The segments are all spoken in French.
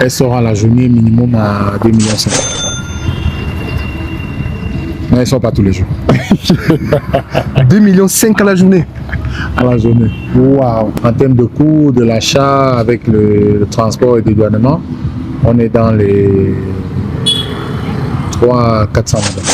Elle sort à la journée minimum à 2,5 millions. Mais elle ne sort pas tous les jours. 2,5 millions à la journée. À la journée. Waouh. En termes de coût de l'achat avec le transport et le dédouanement, on est dans les 300 à 400 000.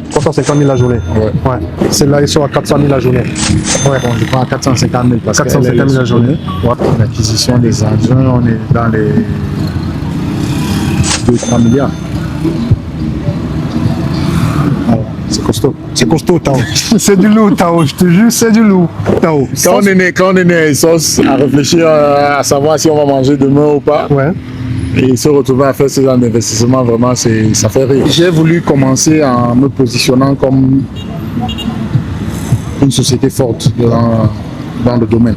350 000 la journée. Ouais. Celle-là, ils sont à 400 000 la journée. Ouais. Bon, je prends à 450 000 parce 450 000 la journée. Ouais. L'acquisition des engins, on est dans les 2-3 milliards. C'est costaud. C'est costaud, Tao. C'est du lourd, Tao. Je te jure, c'est du lourd, Tao. Quand on est né à Essos, à réfléchir à savoir si on va manger demain ou pas. Ouais. Et se retrouver à faire ce genre d'investissement, vraiment, ça fait rire. J'ai voulu commencer en me positionnant comme une société forte dans le domaine.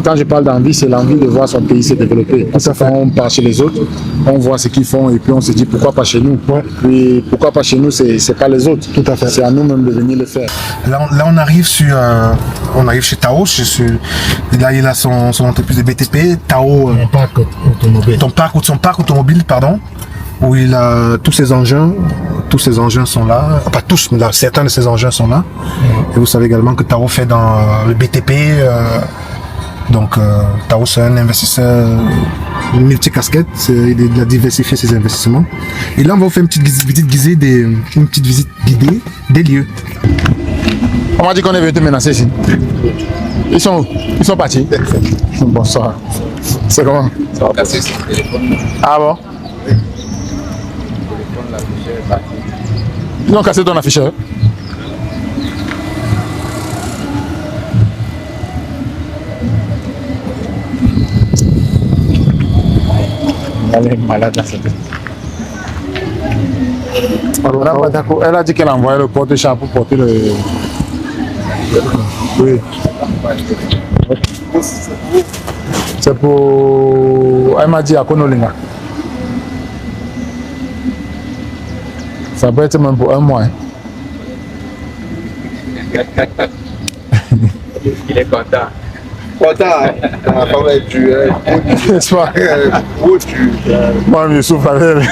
Quand je parle d'envie, c'est l'envie de voir son pays se développer. À chaque fois, on part chez les autres, on voit ce qu'ils font et puis on se dit pourquoi pas chez nous. Ouais. Puis pourquoi pas chez nous, c'est pas les autres. Tout à fait. C'est à nous-mêmes de venir le faire. Là, on arrive chez Tao. Là, il a son entreprise de BTP. Tao. Son parc automobile, pardon. Où il a tous ses engins. Tous ces engins sont là. Pas tous, mais là, certains de ces engins sont là. Et vous savez également que Tao fait dans le BTP. Donc, Tao, c'est un investisseur multicasquette. Il a diversifié ses investissements. Et là, on va vous faire une petite visite guidée des lieux. On m'a dit qu'on est venu te menacer ici. Ils sont partis. Bonsoir. C'est comment? Ça va casser son téléphone. Ah bon? Ils ont cassé ton afficheur. Elle est malade là, cette. Elle a dit qu'elle a envoyé le porte-chat pour porter le. Oui. C'est pour. Elle m'a dit à Konolinga. Ça peut être même pour un mois. Hein. Il est content. Content, hein? La femme est dure, hein? N'est-ce pas? Gros dur. Moi, je souffre avec.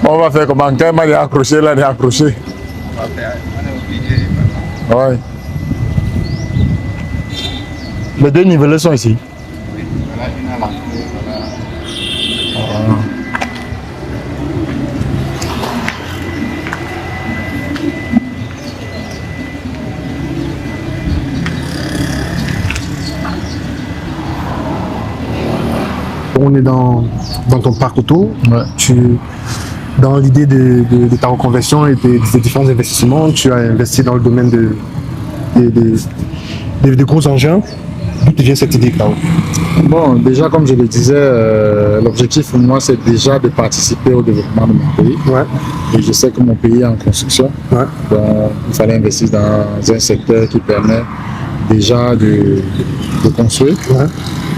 On va faire comment? Quand elle m'a dit accroché, là, elle est accrochée. On va faire. On est obligé. Ouais. Les deux niveaux sont ici. Oui. Voilà, une à l'entrée. Voilà. On est dans ton parc auto. Ouais. Dans l'idée de ta reconversion et des différents investissements, tu as investi dans le domaine des gros engins. D'où te vient cette idée, Tao? Bon, déjà, comme je le disais, l'objectif pour moi, c'est déjà de participer au développement de mon pays. Ouais. Et je sais que mon pays est en construction. Ouais. Donc, il fallait investir dans un secteur qui permet déjà de construire. Ouais.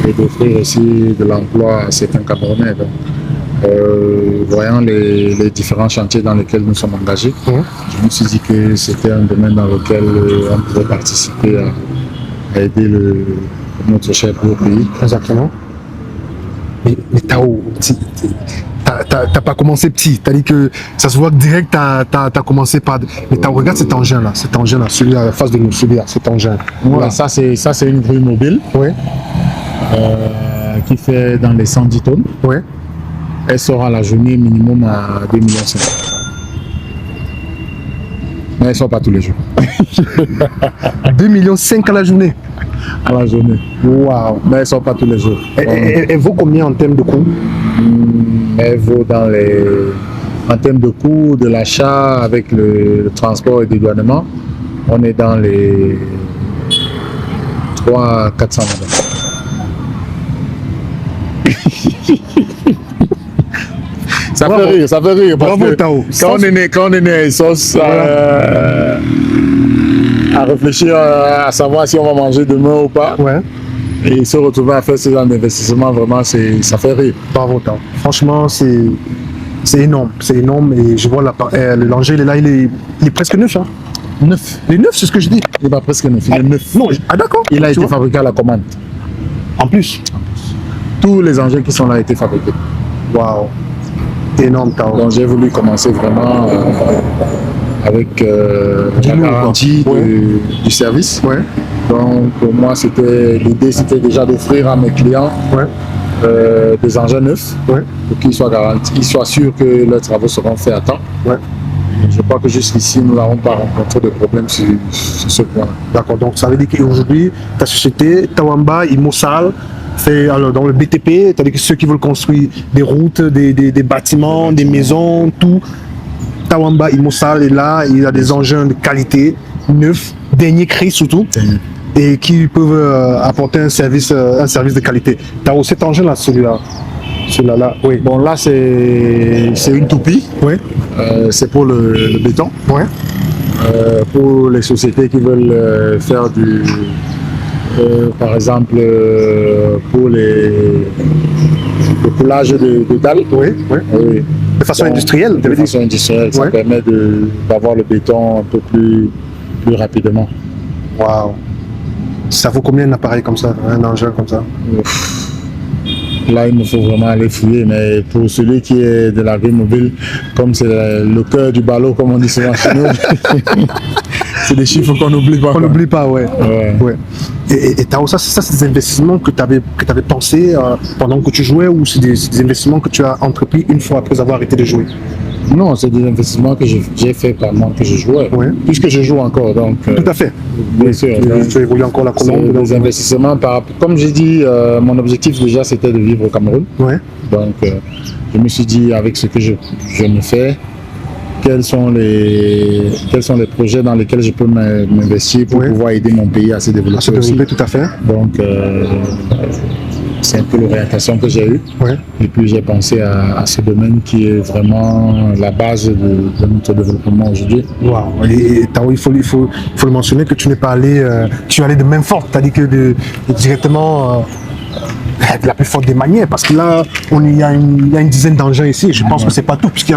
Et d'offrir aussi de l'emploi à certains Camerounais. Donc, voyant les différents chantiers dans lesquels nous sommes engagés, je me suis dit que c'était un domaine dans lequel on pouvait participer à aider notre cher beau pays. Exactement. Mais Tao, t'as pas commencé petit. T'as dit que ça se voit que direct, t'as commencé par. Mais Tao, regarde cet engin-là, celui à la face de nous, celui-là, cet engin. Voilà, ça c'est une grue mobile. Oui. Qui fait dans les 110 tonnes. Oui. Elle sort à la journée minimum à 2,5 millions. Mais elle ne sort pas tous les jours. 2,5 millions à la journée. À la journée. Waouh. Mais elle ne sort pas tous les jours. Elle vaut combien en termes de coût? Elle vaut dans les. En termes de coût de l'achat avec le transport et le dédouanement, on est dans les 300 à 400 000. Ça fait rire, ça fait rire. Parce Bravo, que Tao. Quand on est né à Essos, à réfléchir à savoir si on va manger demain ou pas, Ouais. et se retrouver à faire ce genre d'investissement, vraiment, ça fait rire. Bravo, Tao. Franchement, c'est énorme. C'est énorme. Et je vois l'engin, il est là, il est presque neuf. Hein. Neuf. Les neufs, c'est ce que je dis. Il n'est pas presque neuf, il est neuf. Non, d'accord. Il a Tu été vois. fabriqué à la commande. En plus. Tous les engins qui sont là ont été fabriqués. Waouh. Énorme, Tao. Donc j'ai voulu commencer vraiment avec la lourd, garantie quoi. Ouais. du service. Ouais. Donc pour moi, l'idée c'était déjà d'offrir à mes clients Ouais. des engins neufs Ouais. pour qu'ils soient garantis, qu'ils soient sûrs que leurs travaux seront faits à temps. Ouais. Je crois que jusqu'ici, nous n'avons pas rencontré de problème sur ce point. D'accord. Donc ça veut dire qu'aujourd'hui, ta société, Tawamba, Imosal, fait alors dans le BTP, c'est-à-dire que ceux qui veulent construire des routes, des bâtiments, des maisons, tout. Tawamba, Imosal est là, il a des engins de qualité, neufs, dernier cri surtout, et qui peuvent apporter un service de qualité. Tao, cet engin-là, celui-là, oui. Bon, là, c'est une toupie. Oui. C'est pour le béton. Ouais. Pour les sociétés qui veulent faire par exemple, pour le coulage de dalles. Oui, oui. Oui. De façon Donc, industrielle, de façon industrielle, ça Ouais. permet d'avoir le béton un peu plus rapidement. Waouh. Ça vaut combien un appareil comme ça, un engin comme ça? Là, il me faut vraiment aller fouiller, mais pour celui qui est de la vie mobile, comme c'est le cœur du ballot, comme on dit souvent chez nous, c'est des chiffres qu'on n'oublie pas. On n'oublie pas, ouais. Ouais. Ouais. Et Tao, ça, c'est des investissements que tu avais pensé pendant que tu jouais, ou c'est des investissements que tu as entrepris une fois après avoir arrêté de jouer? Non, c'est des investissements que j'ai fait pendant que je jouais, Ouais. puisque je joue encore. Donc, Tout à fait. bien sûr. donc, Tu évolues encore la c'est Colombie. des investissements comme j'ai dit, mon objectif déjà c'était de vivre au Cameroun. Ouais. Donc, je me suis dit, avec ce que je me fais, quels sont les projets dans lesquels je peux m'investir pour Ouais. pouvoir aider mon pays à se développer À se aussi. développer, tout à fait. Donc, c'est un peu l'orientation que j'ai eue. Ouais. Et puis, j'ai pensé à ce domaine qui est vraiment la base de notre développement aujourd'hui. Waouh. Et Tao, il faut le mentionner que tu n'es pas allé, tu es allé de main forte, c'est-à-dire que directement de la plus forte des manières, parce que là, il y a une dizaine d'engins ici. Je pense que c'est pas tout, puisqu'il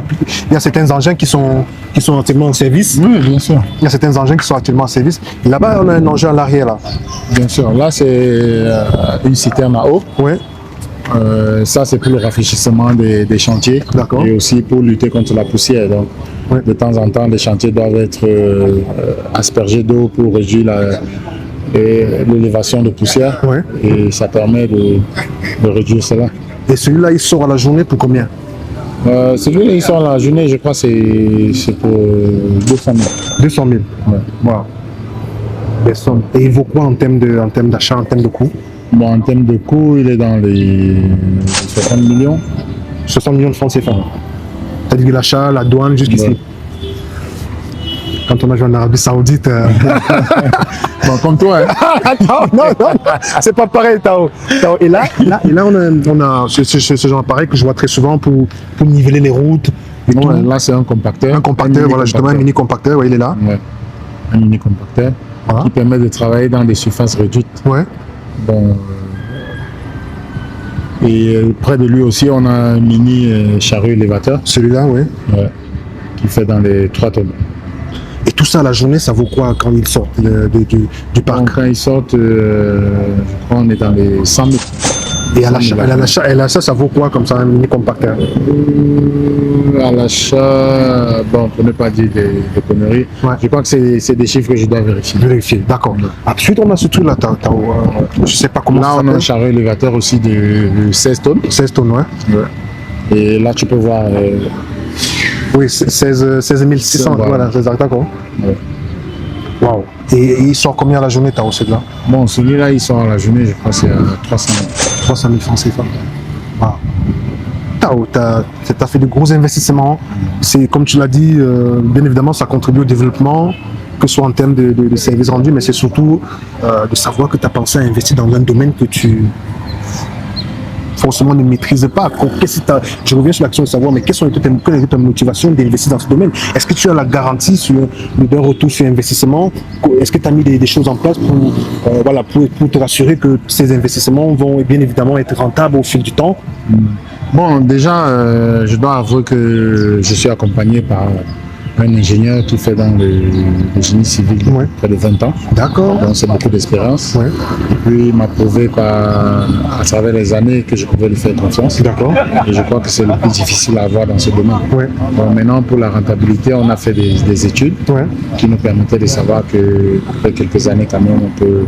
y a certains engins qui sont actuellement en service. Oui, bien sûr. Il y a certains engins qui sont actuellement en service. Et là-bas, on a un engin à l'arrière, là. Bien sûr. Là, c'est une citerne à eau. Ouais. Ça, c'est pour le rafraîchissement des chantiers. D'accord. Et aussi pour lutter contre la poussière. Donc, Ouais. de temps en temps, les chantiers doivent être aspergés d'eau pour réduire l'élévation de poussière. Ouais. Et ça permet de réduire cela. Et celui-là, il sort à la journée pour combien? Celui-là, ils sont à la journée, je crois, c'est pour 200 000. 200 000. Ouais. Wow. Des sommes. Et il vaut quoi en termes d'achat, en termes de coût? Bon, en termes de coût, il est dans les 60 millions. 60 millions de francs CFA. C'est-à-dire que l'achat, la douane, jusqu'ici. Ouais. Quand on a joué en Arabie Saoudite. Bon, comme toi, hein. non, c'est pas pareil, Tao. Et là, on a ce genre d'appareil que je vois très souvent pour niveler les routes. Et tout. Ouais, là, c'est un compacteur. Un compacteur, voilà, justement, un mini compacteur, ouais, il est là. Ouais. Un mini compacteur Voilà. qui permet de travailler dans des surfaces réduites. Ouais. Bon, et près de lui aussi, on a un mini chariot élévateur Celui-là, ouais. qui fait dans les 3 tonnes. Et tout ça, la journée, ça vaut quoi quand il sort du parc? Donc, quand ils sortent, je crois on est dans les 100 000. Et à l'achat, ça vaut quoi comme ça, un mini compacteur? À l'achat, bon, pour ne pas dire des conneries, Ouais. je crois que c'est des chiffres que je dois vérifier. Vérifier, d'accord. Ensuite, on a ce truc-là, je sais pas comment Là, ça on a un s'appelle. chariot élévateur aussi de 16 tonnes. 16 tonnes, ouais. Et là, tu peux voir. Oui, 16 600, Voilà. voilà, c'est ça, d'accord. Ouais. Waouh. Et il sort combien à la journée, Tao, celui-là? Bon, celui-là, il sort à la journée, je crois que c'est à 300 000. 300 000 francs CFA. Waouh. Tao, tu as fait de gros investissements. C'est, comme tu l'as dit, bien évidemment, ça contribue au développement, que ce soit en termes de services rendus, mais c'est surtout de savoir que tu as pensé à investir dans un domaine que tu forcément ne maîtrises pas. Je reviens sur l'action de savoir, mais quelles sont ta motivation d'investir dans ce domaine? Est-ce que tu as la garantie d'un retour sur investissement? Est-ce que tu as mis des choses en place pour te rassurer que ces investissements vont bien évidemment être rentables au fil du temps? Bon, déjà, je dois avouer que je suis accompagné par un ingénieur qui fait dans le génie civil Ouais. près de 20 ans. D'accord. Donc c'est beaucoup d'expérience. Ouais. Et puis il m'a prouvé à travers les années que je pouvais lui faire confiance. D'accord. Et je crois que c'est le plus difficile à avoir dans ce domaine. Ouais. Donc maintenant pour la rentabilité, on a fait des études Ouais. qui nous permettaient de savoir qu'après quelques années quand même on peut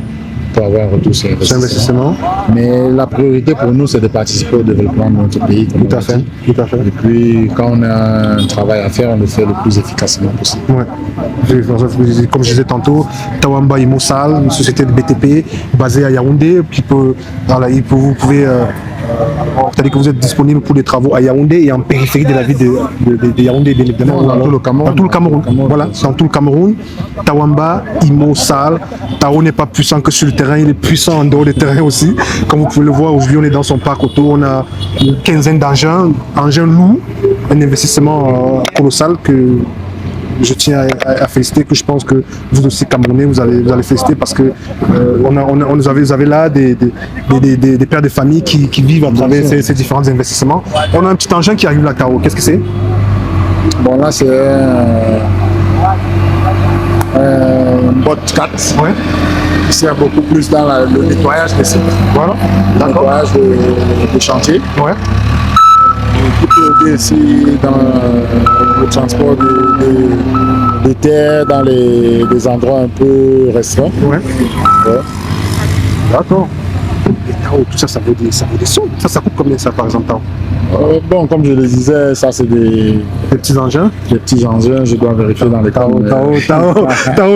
avoir un retour sur C'est investissement. Mais la priorité pour nous c'est de participer au développement de notre pays. Comme Tout on à l'a fait. dit. Tout à fait. Et puis quand on a un travail à faire, on le fait le plus efficacement possible. Ouais. Comme je disais tantôt, Tawamba Imosal, une société de BTP basée à Yaoundé, vous pouvez c'est-à-dire que vous êtes disponible pour des travaux à Yaoundé et en périphérie de la ville de Yaoundé, bien évidemment. Dans tout le Cameroun. Dans tout le Cameroun. Voilà, dans tout le Cameroun. Tawamba, Imosal. Tao n'est pas puissant que sur le terrain, il est puissant en dehors des terrains aussi. Comme vous pouvez le voir, aujourd'hui, on est dans son parc auto. On a une quinzaine d'engins lourds, un investissement colossal que je tiens à féliciter, que je pense que vous aussi Camerounais vous allez féliciter parce que vous avez là des pères de famille qui vivent à travers ces différents investissements. On a un petit engin qui arrive là, Tao. Qu'est-ce que c'est? Bon là c'est un bot 4. Ouais. C'est beaucoup plus dans le nettoyage des sites. Voilà. Le nettoyage de chantier. Ouais. Tout est aider ici dans le transport de terre dans des endroits un peu restreints. Ouais. Ouais. D'accord. Et Tao, tout ça, ça vaut des sous. Ça coûte combien ça par exemple, Tao? Bon, comme je le disais, ça c'est des petits engins. Des petits engins, je dois vérifier dans les Tao,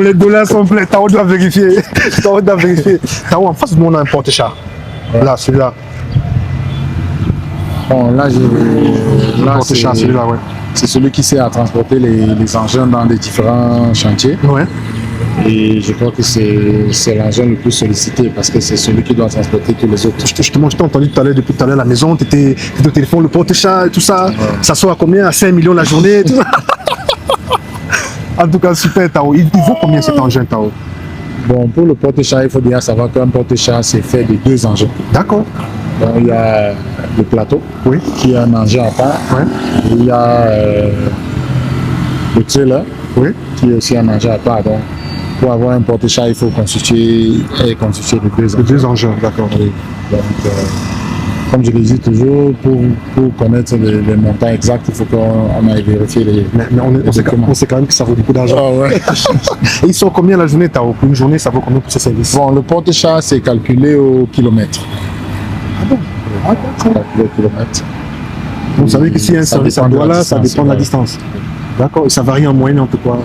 les dollars sont pleins. Tao doit vérifier. Tao, en face de nous, on a un porte-char. Là, celui-là. Bon, là, celui-là, ouais. C'est celui qui sert à transporter les engins dans les différents chantiers. Ouais. Et je crois que c'est l'engin le plus sollicité parce que c'est celui qui doit transporter tous les autres. Je t'ai entendu tout à l'heure, depuis tout à l'heure à la maison, tu étais au téléphone, le porte-chat et tout ça. Ouais. Ça sort à combien? À 5 millions la journée tout ça. En tout cas, super, Tao. Il vaut combien cet engin, Tao? Bon, pour le porte-chat, il faut déjà savoir qu'un porte-chat, c'est fait de 2 engins. D'accord. Donc, il y a le plateau, oui, qui est un engin à part. Ouais. Il y a le trailer, oui, qui est aussi un engin à part. Donc, pour avoir un porte-chat, il faut constituer de 2 engins. D'accord. Oui. Donc, comme je le dis toujours, pour connaître les montants exacts, il faut qu'on aille vérifier les. Mais on sait quand même que ça vaut beaucoup d'argent. Ah ouais. Et ils sont combien la journée, Tao? Pour une journée, ça vaut combien pour ce service? Bon, le porte-chat, c'est calculé au kilomètre. Ah bon? C'est calculé au kilomètre. Vous savez que si un service à Douala, ça dépend de la distance. D'accord. Et ça varie en moyenne entre quoi?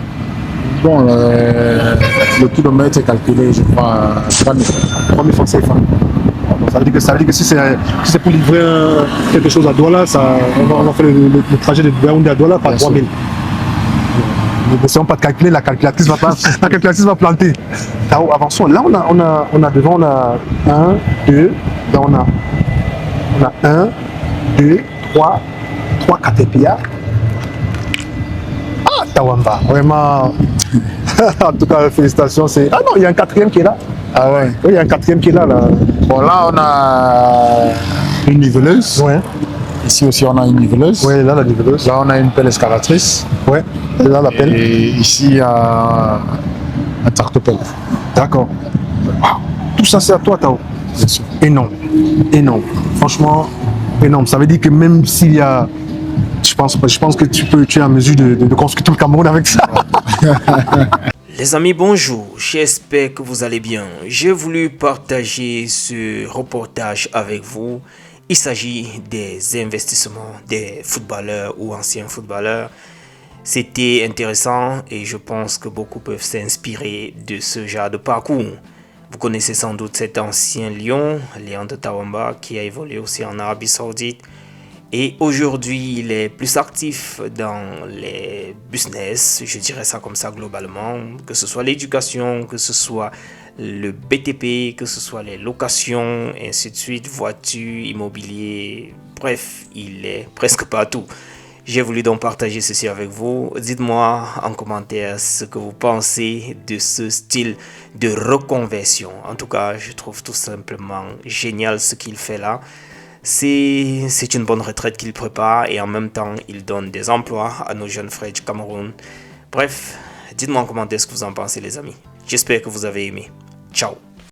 Bon, le kilomètre est calculé, je crois, à 3 000 francs CFA. Ça veut dire que si c'est pour livrer quelque chose à Douala, on va faire le trajet de Yaoundé à Douala par 3 000. N'essayons pas de calculer, la calculatrice va planter. Tao, avançons. Là, on a devant, on a 1, 2, là on a 1, 2, 3 Caterpillar. Ah, Tawamba, vraiment. En tout cas, félicitations. Ah non, il y a un 4e qui est là. Ah ouais? Oui, il y a un 4e qui est là. Bon, là, on a une niveleuse. Ouais. Ici aussi, on a une niveleuse. Oui, là, la niveleuse. Là, on a une pelle escalatrice. Ouais, là, la pelle. Et ici, il y a un tractopelle. D'accord. Wow. Tout ça, c'est à toi, Tao. Bien sûr. Énorme. Énorme. Franchement, énorme. Ça veut dire que même s'il y a... Je pense que tu es en mesure de construire tout le Cameroun avec ça. Les amis, bonjour, j'espère que vous allez bien. J'ai voulu partager ce reportage avec vous. Il s'agit des investissements des footballeurs ou anciens footballeurs. C'était intéressant et je pense que beaucoup peuvent s'inspirer de ce genre de parcours. Vous connaissez sans doute cet ancien lion, Léon de Tawamba, qui a évolué aussi en Arabie Saoudite. Et aujourd'hui, il est plus actif dans les business, je dirais ça comme ça globalement, que ce soit l'éducation, que ce soit le BTP, que ce soit les locations, ainsi de suite, voitures, immobilier, bref, il est presque partout. J'ai voulu donc partager ceci avec vous. Dites-moi en commentaire ce que vous pensez de ce style de reconversion. En tout cas, je trouve tout simplement génial ce qu'il fait là. C'est une bonne retraite qu'il prépare et en même temps, il donne des emplois à nos jeunes frères du Cameroun. Bref, dites-moi en commentaire ce que vous en pensez les amis. J'espère que vous avez aimé. Ciao.